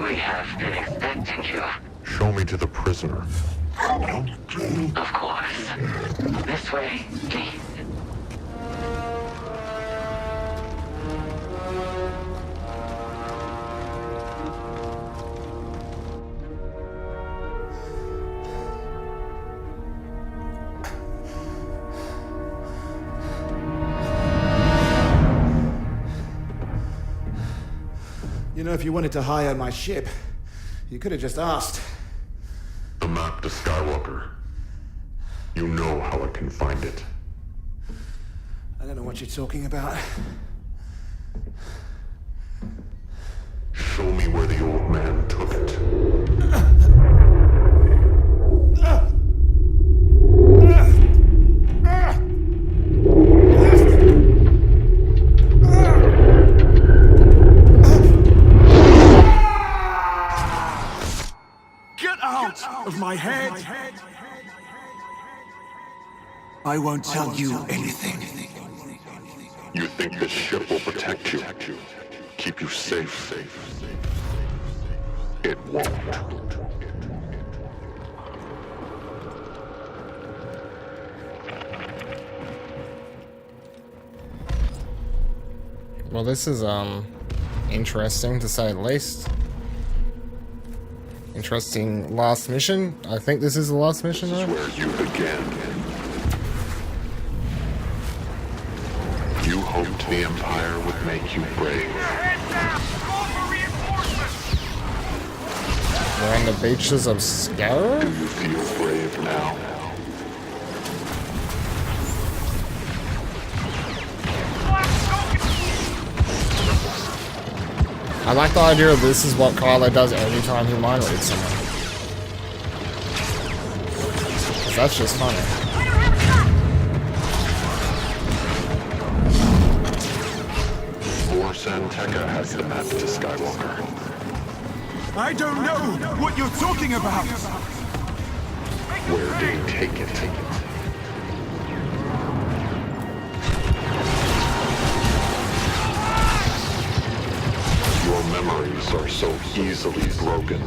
We have been expecting you. Show me to the prisoner. Of course. This way, please. You know, if you wanted to hire my ship, you could have just asked. The map to Skywalker. You know how I can find it. I don't know what you're talking about. Show me where the old man took it. Of my head. I won't tell you anything. You think this ship will protect you? Keep you safe? It won't. Well, this is interesting to say the least. Interesting last mission. I think this is the last mission, right? This is where you began. You hoped the Empire would make you brave. We're on the beaches of Scarab? Do you feel brave now? I like the idea of this is what Kylo does every time he mind reads someone. 'Cause that's just funny. Force Anteca has the map to Skywalker. I don't know what you're talking about. Where did he take it? Your memories are so easily broken.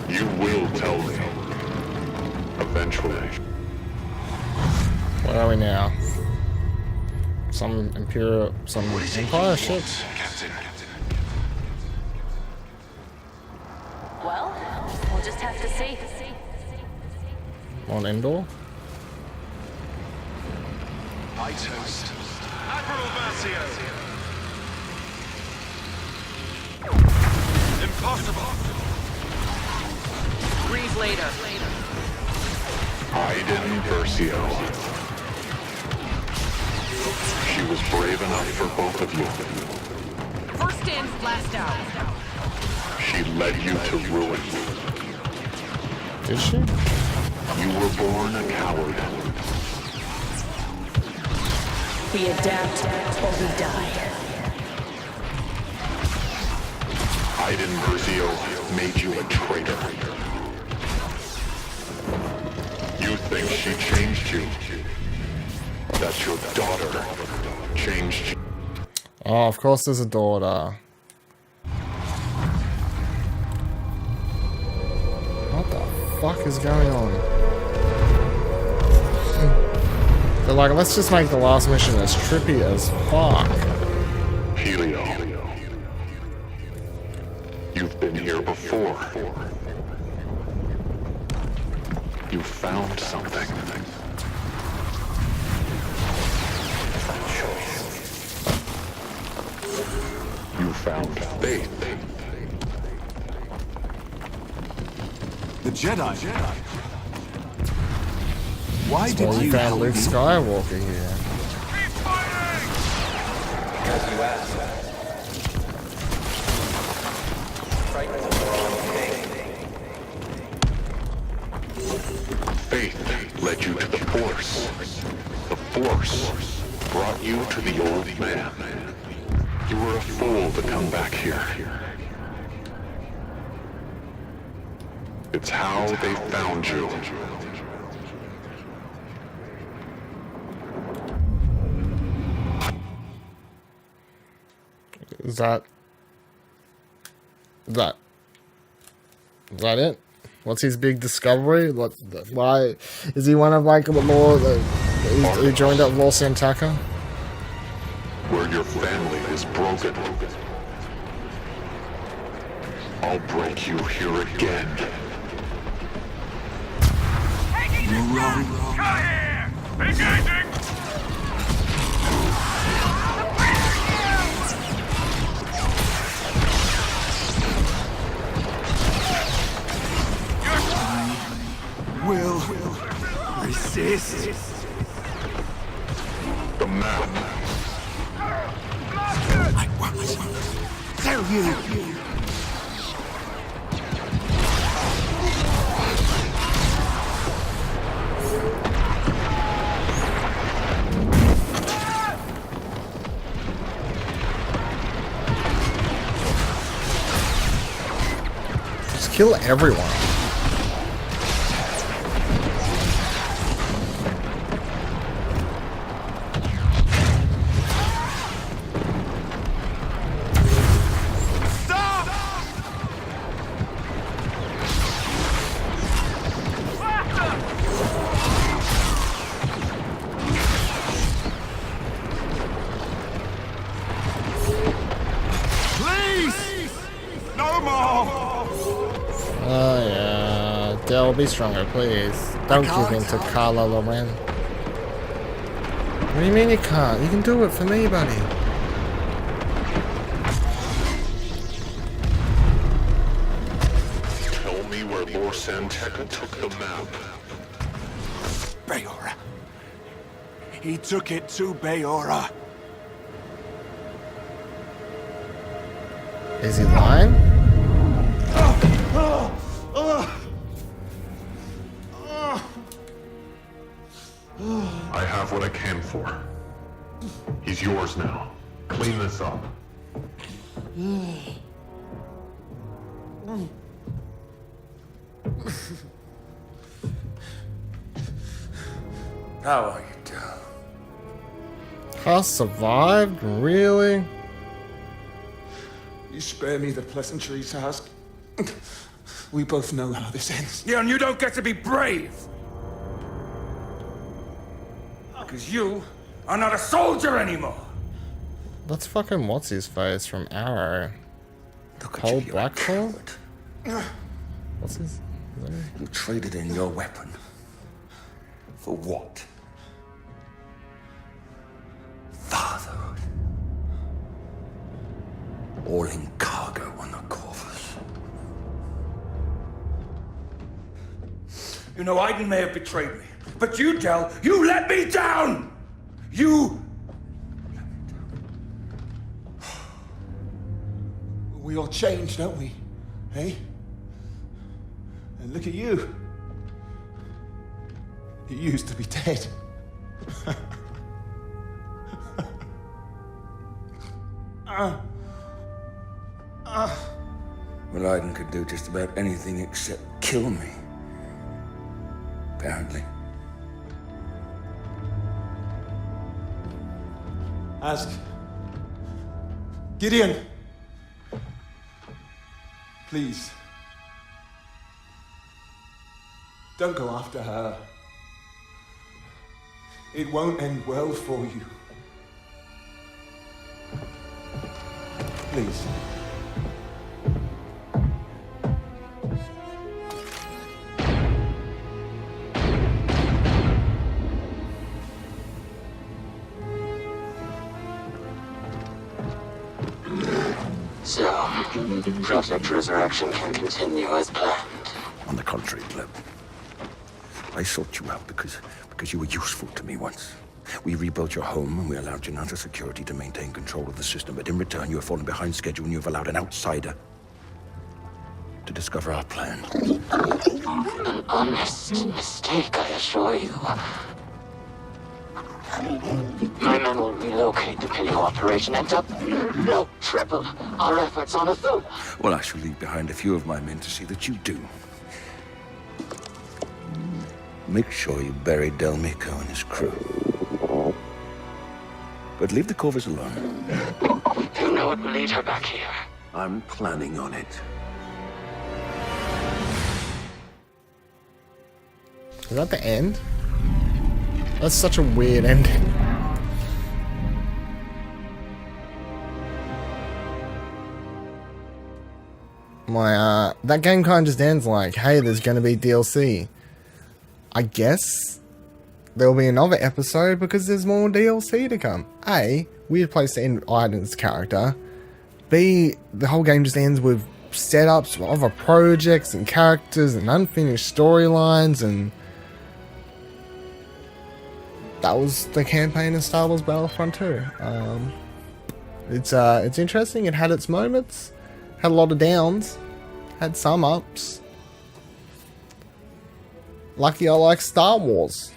You will tell me. Eventually. Where are we now? Some Imperial, some Empire ship? Captain? Well, we'll just have to see. On Endor? I toast Admiral Versio. Impossible. Breathe later. Iden Versio. She was brave enough for both of you. First in, last out. She led you to ruin. Did she? You were born a coward. We adapt or we die. Iden Versio made you a traitor. You think she changed you? That your daughter changed you. Oh, of course there's a daughter. What the fuck is going on? They're like, let's just make the last mission as trippy as fuck. Helio. You've been here before. You found something. You found faith. The Jedi. Why did Well, you you found help Luke me? Skywalker here. Faith led you to the Force. The Force brought you to the old man. You were a fool to come back here. It's how they found you. Is that it? What's his big discovery? Why is he one of like more? He joined up Lord Santaka. Where your family is broken. I'll break you here again. You're wrong. Engaging! Will resist. The map. I won't tell you. Just kill everyone. Oh yeah, Del, be stronger, please. Don't give in to Carla Loren. What do you mean you can't? You can do it for me, buddy. Tell me where Lord Santaka took the map. Bayora. He took it to Bayora. Is he lying? I have what I came for. He's yours now. Clean this up. How are you, Del? I survived? Really? You spare me the pleasantries, task. We both know how this ends. Yeah, and you don't get to be brave! Because you are not a soldier anymore! That's fucking what's his face from Arrow. Look at Cole you, you're a Blackwell? coward. What's his? You traded in your weapon. For what? Fatherhood. All in cargo on the Corvus. You know, Iden may have betrayed me, but you, Del, you let me down! You... We all change, don't we? Hey? And look at you. You used to be dead. Well, Iden could do just about anything except kill me. Apparently. Ask. Gideon. Please. Don't go after her. It won't end well for you. Please. So, Project Resurrection can continue as planned. On the contrary, Gleb. I sought you out because you were useful to me once. We rebuilt your home and we allowed Janata Security to maintain control of the system, but in return you have fallen behind schedule and you have allowed an outsider to discover our plan. An honest mistake, I assure you. My men will relocate the Pinio operation and triple our efforts on Athena. Well, I shall leave behind a few of my men to see that you do. Make sure you bury Del Mico and his crew. But leave the Corvus alone. You know it will lead her back here. I'm planning on it. Is that the end? That's such a weird ending. That game kind of just ends like, hey, there's going to be DLC. I guess there'll be another episode because there's more DLC to come. A, weird place to end Iden's character. B, the whole game just ends with setups for other projects and characters and unfinished storylines, and that was the campaign in Star Wars Battlefront 2. It's interesting. It had its moments, had a lot of downs, had some ups. Lucky I like Star Wars.